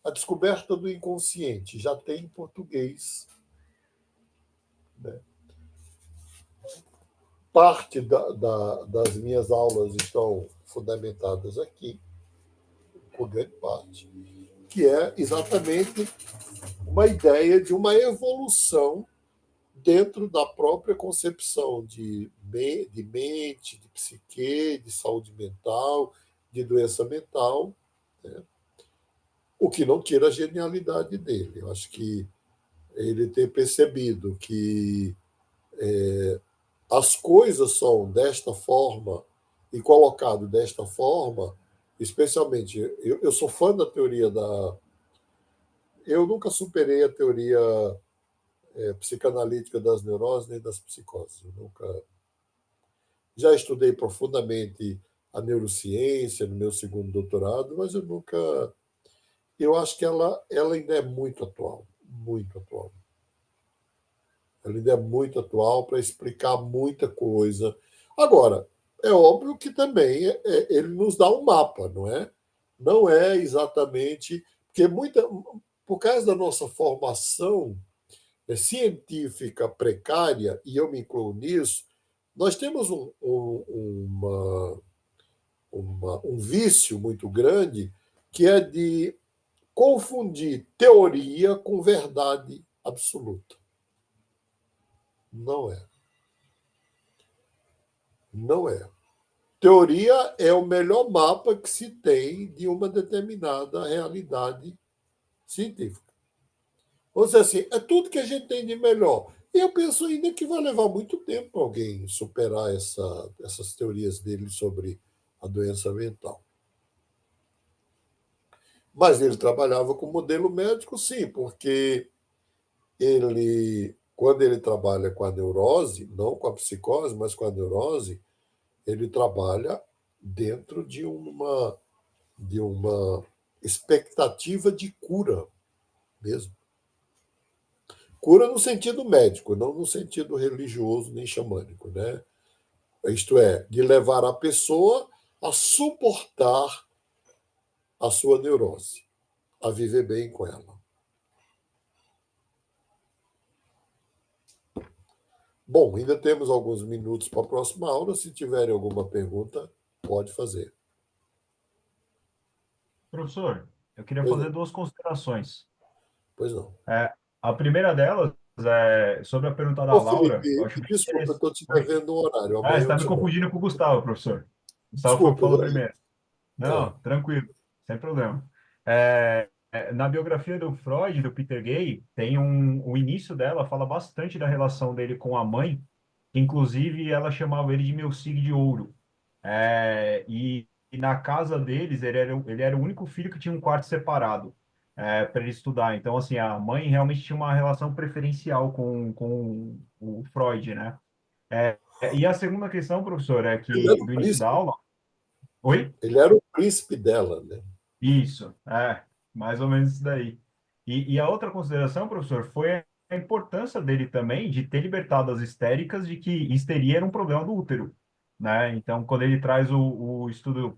A Descoberta do Inconsciente, já tem em português. Né? Parte das minhas aulas estão fundamentadas aqui, por grande parte, que é exatamente uma ideia de uma evolução dentro da própria concepção de mente, de psique, de saúde mental, de doença mental, né? O que não tira a genialidade dele. Eu acho que ele ter percebido que as coisas são desta forma e colocado desta forma, especialmente, eu sou fã da teoria da... Eu nunca superei a teoria psicanalítica das neuroses nem das psicoses. Eu nunca... Já estudei profundamente a neurociência no meu segundo doutorado, mas eu nunca... Eu acho que ela ainda é muito atual, muito atual. Ela ainda é muito atual para explicar muita coisa. Agora, é óbvio que também ele nos dá um mapa, não é? Não é exatamente... Porque por causa da nossa formação científica precária, e eu me incluo nisso, nós temos um vício muito grande, que é de confundir teoria com verdade absoluta. Não é. Não é. Teoria é o melhor mapa que se tem de uma determinada realidade científica. Vamos dizer assim, é tudo que a gente tem de melhor. E eu penso ainda que vai levar muito tempo alguém superar essas teorias dele sobre a doença mental. Mas ele trabalhava com modelo médico, sim, porque quando ele trabalha com a neurose, não com a psicose, mas com a neurose, ele trabalha dentro de uma expectativa de cura mesmo. Cura no sentido médico, não no sentido religioso nem xamânico, né? Isto é, de levar a pessoa a suportar a sua neurose, a viver bem com ela. Bom, ainda temos alguns minutos para a próxima aula. Se tiverem alguma pergunta, pode fazer.
Professor, eu queria
Pois
fazer
não.
2 considerações.
Pois não.
A primeira delas é sobre a pergunta da
Ô,
Laura. Eu
Felipe,
acho bem
desculpa, eu
interessante.
estou te
Oi?
devendo um horário.
Você
Amanhã eu
está me
te mando.
confundindo com o Gustavo, professor. O Gustavo foi o que
Desculpa,
falou primeiro.
é,
Não, tranquilo, sem problema. Na biografia do Freud, do Peter Gay, tem o início dela fala bastante da relação dele com a mãe, que inclusive ela chamava ele de meu signo de ouro. E na casa deles, ele era o único filho que tinha um quarto separado para ele estudar. Então, assim, a mãe realmente tinha uma relação preferencial com o Freud, né? E a segunda questão, professor, é
ele era
que
o
do início da
príncipe,
aula. Oi?
ele era o príncipe dela, né?
Isso, mais ou menos isso daí. E a outra consideração, professor, foi a importância dele também de ter libertado as histéricas de que histeria era um problema do útero, né? Então, quando ele traz o estudo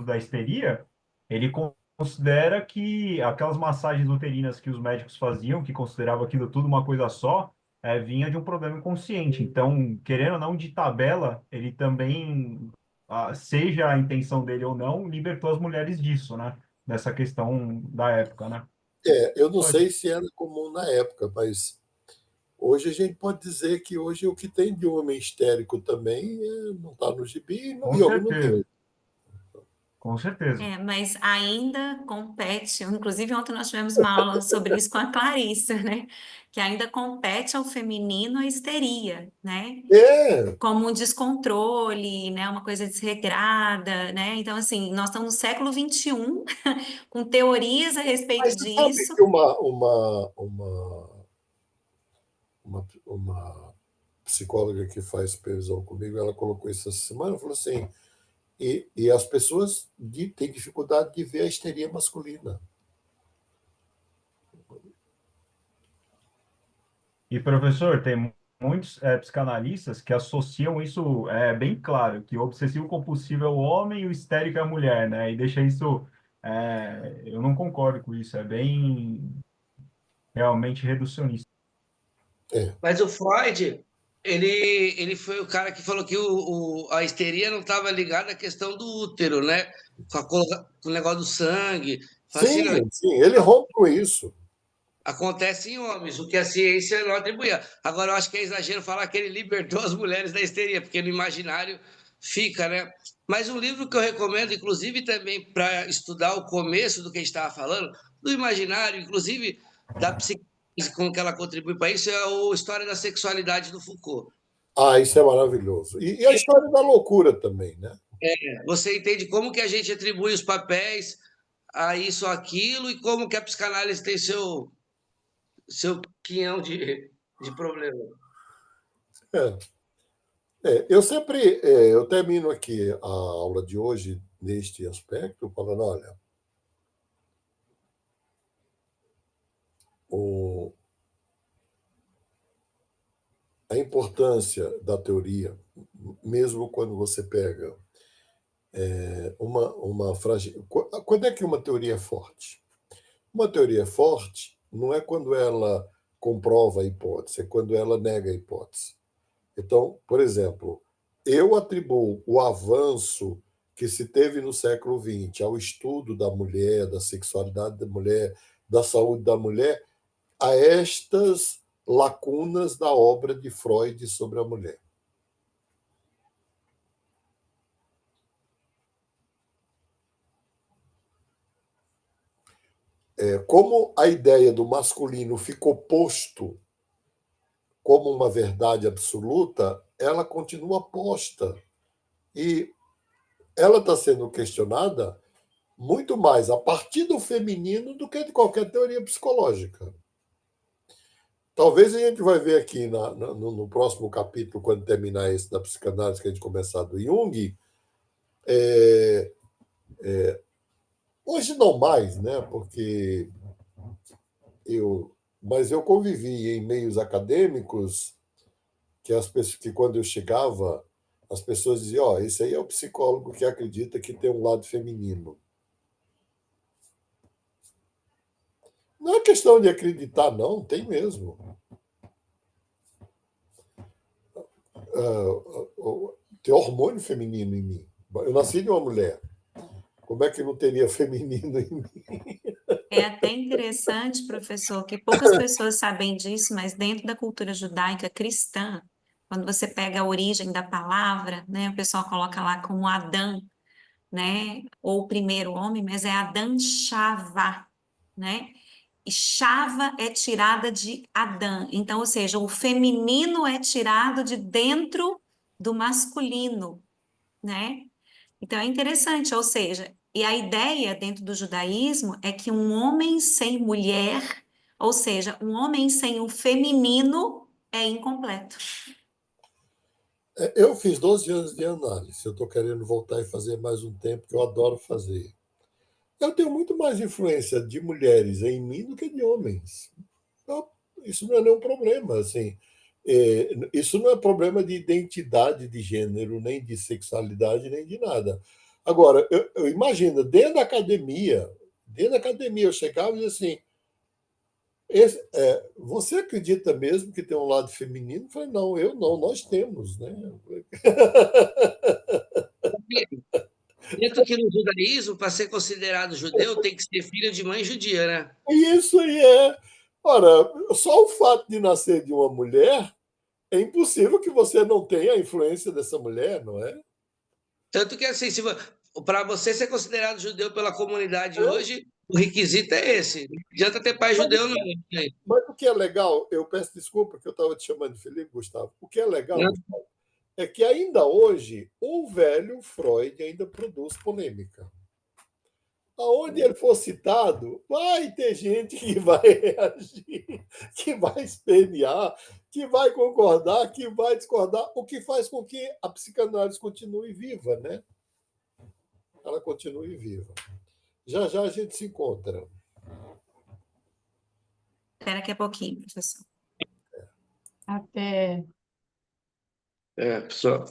da histeria, ele considera que aquelas massagens uterinas que os médicos faziam, que consideravam aquilo tudo uma coisa só, vinha de um problema inconsciente. Então, querendo ou não, de tabela, ele também seja a intenção dele ou não, libertou as mulheres disso, né? Dessa questão da época, né?
Eu não
Só isso.
sei se era comum na época, mas hoje a gente pode dizer que hoje o que tem de homem histérico também não está no gibi
Com
e homem não tem.
certeza. Com certeza.
Mas ainda compete, inclusive ontem nós tivemos uma aula sobre isso com a Clarissa, né? Que ainda compete ao feminino a histeria, né?
É,
Como um descontrole, né? Uma coisa desregrada, né? Então, assim, nós estamos no século XXI, com teorias a respeito
mas você sabe
disso.
que uma psicóloga que faz supervisão comigo, ela colocou isso essa semana, falou assim, e as pessoas têm dificuldade de ver a histeria masculina.
E, professor, tem muitos psicanalistas que associam isso bem claro, que o obsessivo compulsivo é o homem e o histérico é a mulher, né? E deixa isso. Eu não concordo com isso, é bem realmente reducionista.
É,
Mas o Freud, ele foi o cara que falou que a histeria não estava ligada à questão do útero, né? Com o negócio do sangue. Fala assim, não,
sim, ele rompe com isso.
acontece em homens, o que a ciência não atribuía. Agora, eu acho que é exagero falar que ele libertou as mulheres da histeria, porque no imaginário fica, né? Mas um livro que eu recomendo, inclusive também para estudar o começo do que a gente estava falando, do imaginário, inclusive da psicanálise, como que ela contribui para isso, é o História da Sexualidade do Foucault.
Ah, isso é maravilhoso. E a história da loucura também, né?
Você entende como que a gente atribui os papéis a isso ou aquilo e como que a psicanálise tem seu quinhão de problema.
É. Eu termino aqui a aula de hoje neste aspecto, falando, olha, a importância da teoria, mesmo quando você pega uma fragilidade. Quando é que uma teoria é forte? Uma teoria é forte não é quando ela comprova a hipótese, é quando ela nega a hipótese. Então, por exemplo, eu atribuo o avanço que se teve no século XX ao estudo da mulher, da sexualidade da mulher, da saúde da mulher, a estas lacunas da obra de Freud sobre a mulher. Como a ideia do masculino ficou posto como uma verdade absoluta, ela continua posta. E ela está sendo questionada muito mais a partir do feminino do que de qualquer teoria psicológica. Talvez a gente vai ver aqui no próximo capítulo, quando terminar esse da psicanálise, que a gente começar do Jung, hoje não mais, né? Porque mas eu convivi em meios acadêmicos que quando eu chegava, as pessoas diziam, esse aí é o psicólogo que acredita que tem um lado feminino. Não é questão de acreditar, não, tem mesmo. Tem hormônio feminino em mim. Eu nasci de uma mulher. Como é que não teria feminino em mim?
É até interessante, professor, que poucas pessoas sabem disso, mas dentro da cultura judaica cristã, quando você pega a origem da palavra, né, o pessoal coloca lá como Adão, né, ou o primeiro homem, mas é Adão Chava, né? E Chava é tirada de Adão. Então, ou seja, o feminino é tirado de dentro do masculino, né? Então é interessante, ou seja, e a ideia dentro do judaísmo é que um homem sem mulher, ou seja, um homem sem o feminino é incompleto.
Eu fiz 12 anos de análise. Eu estou querendo voltar e fazer mais um tempo, que eu adoro fazer. Eu tenho muito mais influência de mulheres em mim do que de homens. Então, isso não é nenhum problema. Assim, isso não é problema de identidade de gênero, nem de sexualidade, nem de nada. Agora, eu imagino, dentro da academia, eu chegava e dizia assim, você acredita mesmo que tem um lado feminino? Eu falei, não, eu não, nós temos, né?
Dentro que no judaísmo, para ser considerado judeu, tem que ser filho de mãe judia, né?
E isso aí é. Ora, só o fato de nascer de uma mulher é impossível que você não tenha a influência dessa mulher, não é?
Tanto que assim, para você ser considerado judeu pela comunidade hoje, o requisito é esse. Não adianta ter pai judeu, não.
Mas o que é legal, eu peço desculpa que eu estava te chamando de Felipe, Gustavo. O que é legal,
Não.
Gustavo, é que ainda hoje o velho Freud ainda produz polêmica. Aonde ele for citado, vai ter gente que vai reagir, que vai espernear, que vai concordar, que vai discordar, o que faz com que a psicanálise continue viva, né? Ela continue viva. Já já a gente se encontra.
Espera daqui a pouquinho, professor.
Até.
Pessoal.